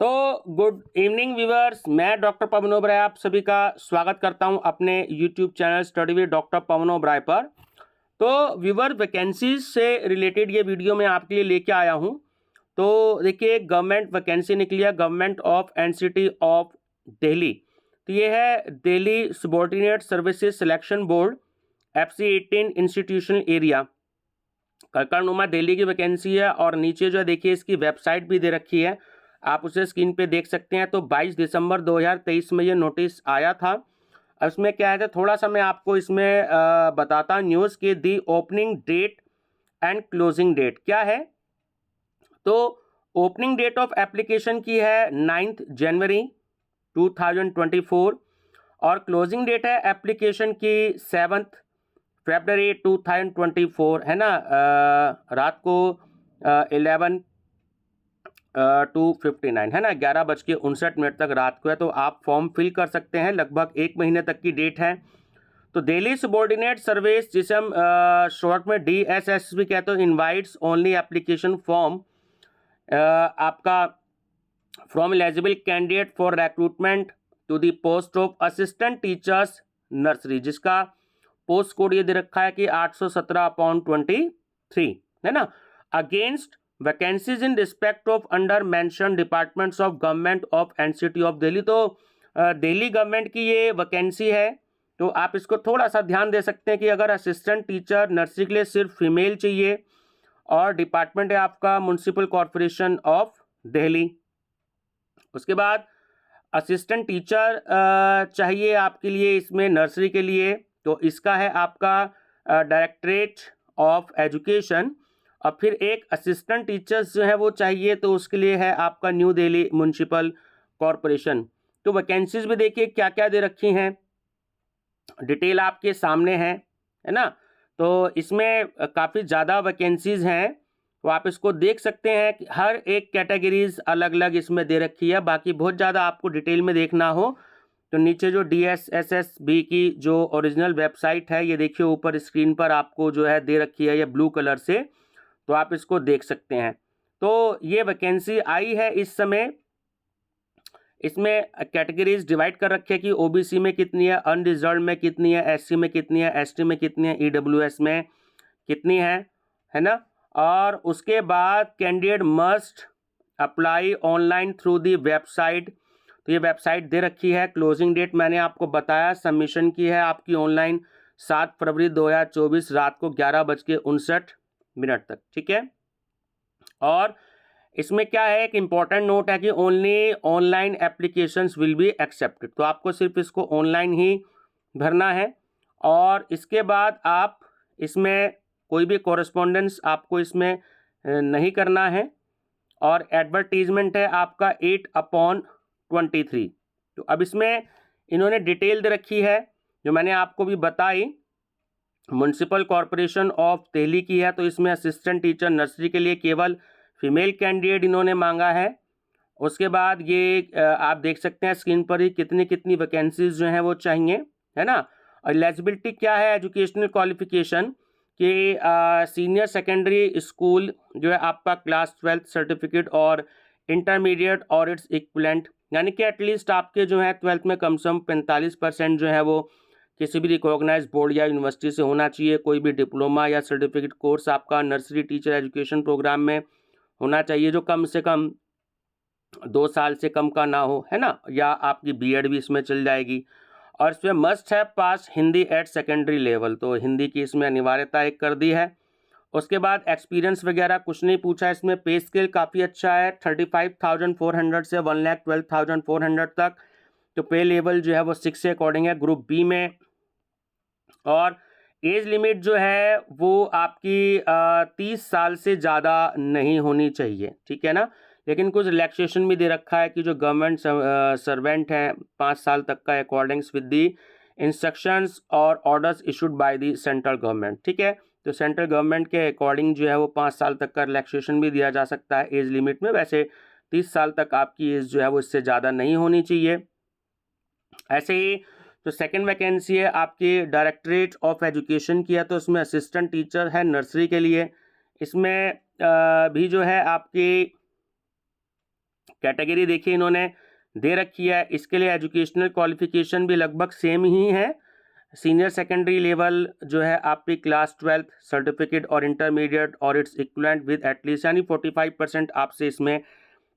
तो good evening viewers, मैं doctor Pavan Oberoi आप सभी का स्वागत करता हूं अपने YouTube channel study with doctor Pavan Oberoi पर। तो व्यूअर, वैकेंसीज से रिलेटेड ये वीडियो मैं आपके लिए लेके आया हूं। तो देखिए, गवर्नमेंट वैकेंसी निकली है government of NCT of Delhi. तो ये है Delhi subordinate services selection board FC 18 institutional area, Karkardooma Delhi की वैकेंसी है। और नीचे जो है देखिए, इसकी वेबसाइट भी दे रखी है, आप उसे स्क्रीन पे देख सकते हैं। तो 22 दिसंबर 2023 में ये नोटिस आया था। अब इसमें क्या है, तो थोड़ा सा मैं आपको इसमें बताता हूँ न्यूज़ की the opening date and closing date क्या है। तो ओपनिंग डेट ऑफ एप्लीकेशन की है 9 जनवरी 2024 और क्लोजिंग डेट है एप्लीकेशन की 7 फरवरी 2024, है ना। रात को 11:59, है ना, 11:59 तक रात को है। तो आप फॉर्म फिल कर सकते हैं, लगभग 1 महीने तक की डेट है। तो दिल्ली सबॉर्डिनेट सर्विस, जिसे हम शॉर्ट में DSS भी कहते हैं, इनवाइट्स ओनली एप्लीकेशन फॉर्म आपका from eligible candidate for recruitment to the post of assistant teachers nursery, जिसका पोस्ट कोड ये दे रखा है कि 817/23, है ना, against vacancies in respect of under mention departments of government of NCT of Delhi. तो दिल्ली गवर्नमेंट की ये वैकेंसी है। तो आप इसको थोड़ा सा ध्यान दे सकते हैं कि अगर असिस्टेंट टीचर नर्सरी के लिए सिर्फ फीमेल चाहिए और डिपार्टमेंट है आपका म्युनिसिपल कॉरपोरेशन ऑफ दिल्ली। उसके बाद असिस्टेंट टीचर चाहिए आपके लिए इसमें नर्सरी के लिए, तो इसका है आपका डायरेक्टरेट ऑफ एजुकेशन। और फिर एक असिस्टेंट टीचर्स जो है वो चाहिए, तो उसके लिए है आपका न्यू दिल्ली म्युनिसिपल कॉरपोरेशन। तो वैकेंसीज भी देखिए क्या क्या दे रखी हैं, डिटेल आपके सामने है ना। तो इसमें काफ़ी ज़्यादा वैकेंसीज हैं, तो आप इसको देख सकते हैं कि हर एक कैटेगरीज अलग अलग इसमें दे रखी है। बाकी बहुत ज़्यादा आपको डिटेल में देखना हो तो नीचे जो DSSSB की जो ओरिजिनल वेबसाइट है, ये देखिए ऊपर स्क्रीन पर आपको जो है दे रखी है ये ब्लू कलर से, तो आप इसको देख सकते हैं। तो ये वैकेंसी आई है इस समय। इसमें कैटेगरीज डिवाइड कर रखे हैं कि OBC में कितनी है, अनरिजर्व में कितनी है, SC में कितनी है, ST में कितनी है, EWS में कितनी है ना। और उसके बाद candidate must apply online through the website. तो ये वेबसाइट दे रखी है। क्लोजिंग डेट मैंने आपको बताया, सबमिशन की है आपकी ऑनलाइन 7 फरवरी 2024 रात को 11:59 तक, ठीक है। और इसमें क्या है, एक इम्पॉर्टेंट नोट है कि only online applications will be accepted. तो आपको सिर्फ इसको ऑनलाइन ही भरना है और इसके बाद आप इसमें कोई भी कॉरेस्पॉन्डेंस आपको इसमें नहीं करना है। और एडवर्टीजमेंट है आपका 8/23। तो अब इसमें इन्होंने डिटेल दे रखी है जो मैंने आपको भी बताई, म्युनिसिपल कॉरपोरेशन ऑफ दिल्ली की है। तो इसमें असिस्टेंट टीचर नर्सरी के लिए केवल फीमेल कैंडिडेट इन्होंने मांगा है। उसके बाद ये आप देख सकते हैं स्क्रीन पर ही कितनी कितनी वैकेंसीज जो हैं वो चाहिए, है ना। और एलिजिबिलिटी क्या है, एजुकेशनल क्वालिफिकेशन कि सीनियर सेकेंडरी स्कूल जो है आपका क्लास 12 सर्टिफिकेट और इंटरमीडिएट और इट्स इक्विवेलेंट, यानी कि एटलीस्ट आपके जो है 12th में कम से कम 45% जो है वो किसी भी रिकॉग्नाइज बोर्ड या यूनिवर्सिटी से होना चाहिए। कोई भी डिप्लोमा या सर्टिफिकेट कोर्स आपका नर्सरी टीचर एजुकेशन प्रोग्राम में होना चाहिए जो कम से कम 2 साल से कम का ना हो, है ना, या आपकी BEd भी इसमें चल जाएगी। और इसमें मस्ट है पास हिंदी एट सेकेंडरी लेवल, तो हिंदी की इसमें अनिवार्यता एक कर दी है। उसके बाद एक्सपीरियंस वगैरह कुछ नहीं पूछा। इसमें पे स्केल काफ़ी अच्छा है, 35,400 से 1,12,400 तक। तो पे लेवल जो है वो 6 के अकॉर्डिंग है ग्रुप बी में। और एज लिमिट जो है वो आपकी 30 साल से ज़्यादा नहीं होनी चाहिए, ठीक है ना। लेकिन कुछ रिलैक्सेशन भी दे रखा है कि जो गवर्नमेंट सर्वेंट हैं 5 साल तक का अकॉर्डिंग्स विद दी इंस्ट्रक्शंस और orders issued by the central government, ठीक है। तो सेंट्रल गवर्नमेंट के अकॉर्डिंग जो है वो 5 साल तक का रिलैक्सेशन भी दिया जा सकता है एज लिमिट में। वैसे 30 साल तक आपकी एज जो है वो इससे ज़्यादा नहीं होनी चाहिए। ऐसे ही जो सेकंड वैकेंसी है आपकी डायरेक्टरेट ऑफ एजुकेशन की है, तो उसमें असिस्टेंट टीचर है नर्सरी के लिए। इसमें भी जो है आपकी कैटेगरी देखिए इन्होंने दे रखी है, इसके लिए एजुकेशनल क्वालिफिकेशन भी लगभग सेम ही है। सीनियर सेकेंडरी लेवल जो है आपकी क्लास 12th सर्टिफिकेट और इंटरमीडिएट और इट्स इक्विवेलेंट विद एटलीस्ट, यानी 45% आपसे इसमें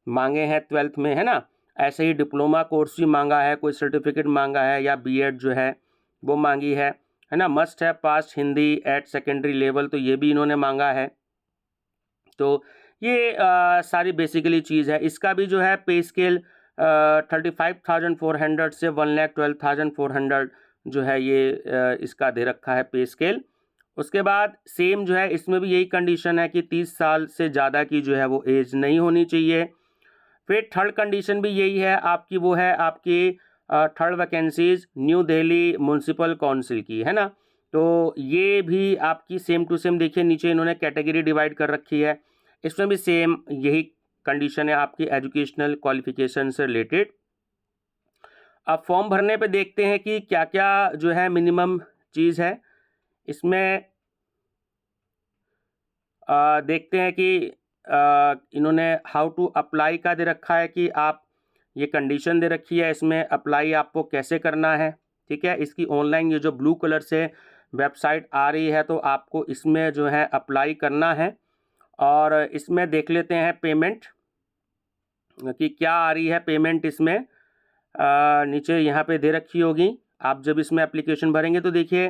मांगे हैं 12th में, है ना। ऐसे ही डिप्लोमा कोर्स भी मांगा है, कोई सर्टिफिकेट मांगा है, या बीएड जो है वो मांगी है ना। मस्ट है पास हिंदी एट सेकेंडरी लेवल, तो ये भी इन्होंने मांगा है। तो ये सारी बेसिकली चीज़ है। इसका भी जो है पे स्केल 35,400 से 1,12,400 जो है ये इसका दे रखा है पे स्केल। उसके बाद सेम जो है इसमें भी यही कंडीशन है कि 30 साल से ज़्यादा की जो है वो एज नहीं होनी चाहिए। फिर थर्ड कंडीशन भी यही है आपकी, वो है आपकी third vacancies new Delhi municipal council की, है ना। तो ये भी आपकी सेम टू सेम देखिए, नीचे इन्होंने कैटेगरी डिवाइड कर रखी है, इसमें भी सेम यही कंडीशन है आपकी एजुकेशनल क्वालिफिकेशन से रिलेटेड। अब फॉर्म भरने पे देखते हैं कि क्या क्या जो है मिनिमम चीज़ है इसमें। देखते हैं कि इन्होंने हाउ टू अप्लाई का दे रखा है कि आप, ये कंडीशन दे रखी है इसमें, अप्लाई आपको कैसे करना है, ठीक है। इसकी ऑनलाइन ये जो ब्लू कलर से वेबसाइट आ रही है, तो आपको इसमें जो है अप्लाई करना है। और इसमें देख लेते हैं पेमेंट कि क्या आ रही है पेमेंट इसमें। नीचे यहाँ पे दे रखी होगी, आप जब इसमें एप्लीकेशन भरेंगे तो देखिए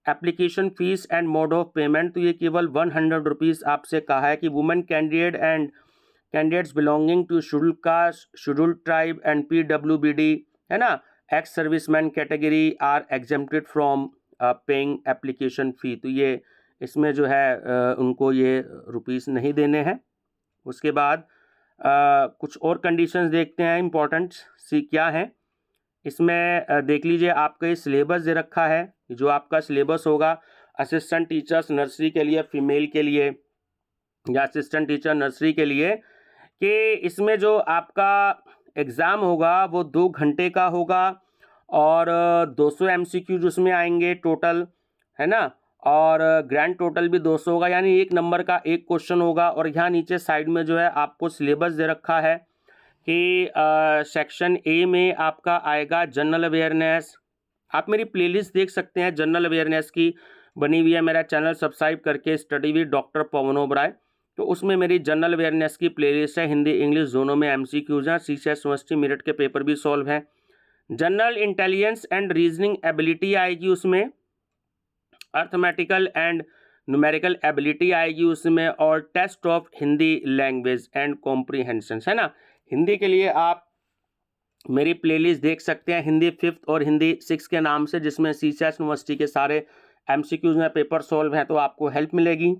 application fee and mode of payment, तो ये केवल 100 रुपीज़ आपसे कहा है कि women candidate and candidates belonging to schedule caste, schedule tribe and PWBD, है ना, ex serviceman category are exempted from paying application fee. तो ये इसमें जो है उनको ये रुपीज़ नहीं देने हैं। उसके बाद कुछ और कंडीशंस देखते हैं इम्पोर्टेंट सी क्या हैं इसमें। देख लीजिए आपका ये सिलेबस दे रखा है, जो आपका सिलेबस होगा असिस्टेंट टीचर्स नर्सरी के लिए, फीमेल के लिए, या असिस्टेंट टीचर नर्सरी के लिए, कि इसमें जो आपका एग्ज़ाम होगा वो 2 घंटे का होगा और 200 MCQ उसमें आएंगे टोटल, है ना। और ग्रैंड टोटल भी 200 होगा, यानी 1 नंबर का 1 क्वेश्चन होगा। और यहाँ नीचे साइड में जो है आपको सिलेबस दे रखा है कि सेक्शन ए में आपका आएगा जनरल अवेयरनेस। आप मेरी प्लेलिस्ट देख सकते हैं जनरल अवेयरनेस की, बनी हुई है, मेरा चैनल सब्सक्राइब करके study with doctor Pavan Oberoi, तो उसमें मेरी जनरल अवेयरनेस की प्लेलिस्ट है। हिंदी इंग्लिश दोनों में MCQs हैं, CCS यूनिवर्सिटी मेरिट के पेपर भी सॉल्व हैं। General intelligence and reasoning ability आएगी उसमें, अर्थमेटिकल एंड न्यूमेरिकल एबिलिटी आएगी उसमें, और test of Hindi language and comprehension, है ना। हिंदी के लिए आप मेरी प्लेलिस्ट देख सकते हैं, हिंदी 5th और हिंदी 6 के नाम से, जिसमें CCS यूनिवर्सिटी के सारे MCQs में पेपर सॉल्व हैं, तो आपको हेल्प मिलेगी।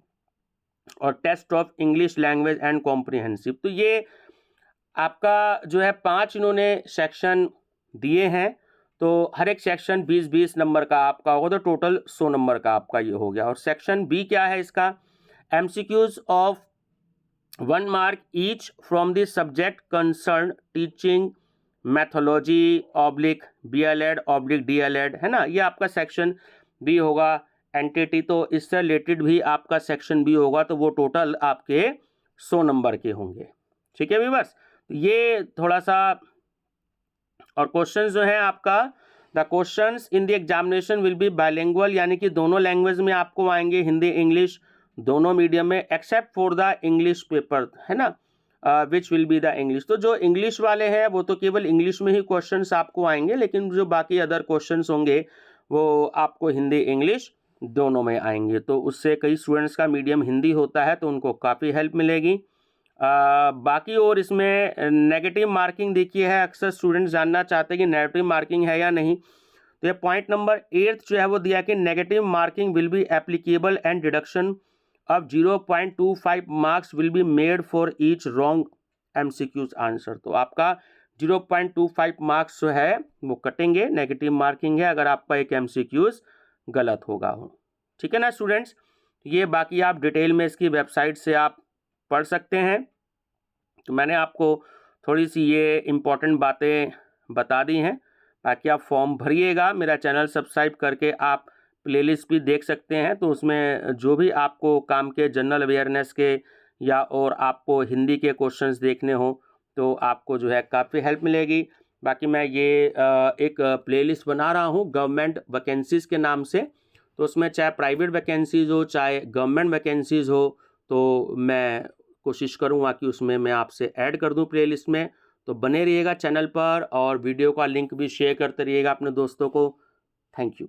और test of English language and comprehensive, तो ये आपका जो है 5 इन्होंने सेक्शन दिए हैं। तो हर एक सेक्शन 20-20 नंबर का आपका होगा, तो टोटल 100 नंबर का आपका ये हो गया। और सेक्शन बी क्या है इसका, MCQs of 1 mark each from the subject concern teaching methodology oblique BLED oblique DLED, है ना। ये आपका सेक्शन बी होगा। एंटिटी, तो इससे रिलेटेड भी आपका सेक्शन बी होगा, तो वो टोटल आपके 100 नंबर के होंगे, ठीक है व्यूअर्स। ये थोड़ा सा, और क्वेश्चंस जो है आपका, the questions in the examination will be bilingual, यानी कि दोनों लैंग्वेज में आपको आएंगे, हिंदी इंग्लिश दोनों मीडियम में, except for the English paper, है ना, which will be the English. तो जो इंग्लिश वाले हैं वो तो केवल इंग्लिश में ही क्वेश्चंस आपको आएंगे, लेकिन जो बाकी अदर क्वेश्चंस होंगे वो आपको हिंदी इंग्लिश दोनों में आएंगे। तो उससे कई स्टूडेंट्स का मीडियम हिंदी होता है, तो उनको काफ़ी हेल्प मिलेगी। बाकी और इसमें नेगेटिव मार्किंग देखिए है, अक्सर स्टूडेंट्स जानना चाहते हैं कि नेगेटिव मार्किंग है या नहीं। तो ये पॉइंट नंबर 8 जो है वो दिया कि negative marking will be applicable and deduction of 0.25 marks will be made for each wrong MCQs answer. तो आपका 0.25 मार्क्स जो है वो कटेंगे, नेगेटिव मार्किंग है अगर आपका एक MCQs गलत होगा हो, ठीक है ना स्टूडेंट्स। ये बाकी आप डिटेल में इसकी वेबसाइट से आप पढ़ सकते हैं। तो मैंने आपको थोड़ी सी ये इम्पोर्टेंट बातें बता दी हैं, बाकी आप फॉर्म भरिएगा। मेरा चैनल सब्सक्राइब करके आप प्लेलिस्ट भी देख सकते हैं, तो उसमें जो भी आपको काम के जनरल अवेयरनेस के या और आपको हिंदी के क्वेश्चंस देखने हो तो आपको जो है काफ़ी हेल्प मिलेगी। बाकी मैं ये एक प्लेलिस्ट बना रहा हूँ गवर्नमेंट वैकेंसीज़ के नाम से, तो उसमें चाहे प्राइवेट वैकेंसीज़ हो चाहे गवर्नमेंट वैकेंसीज़ हो, तो मैं कोशिश करूँगा कि उसमें मैं आपसे ऐड कर दूँ प्लेलिस्ट में। तो बने रहिएगा चैनल पर और वीडियो का लिंक भी शेयर करते रहिएगा अपने दोस्तों को। Thank you.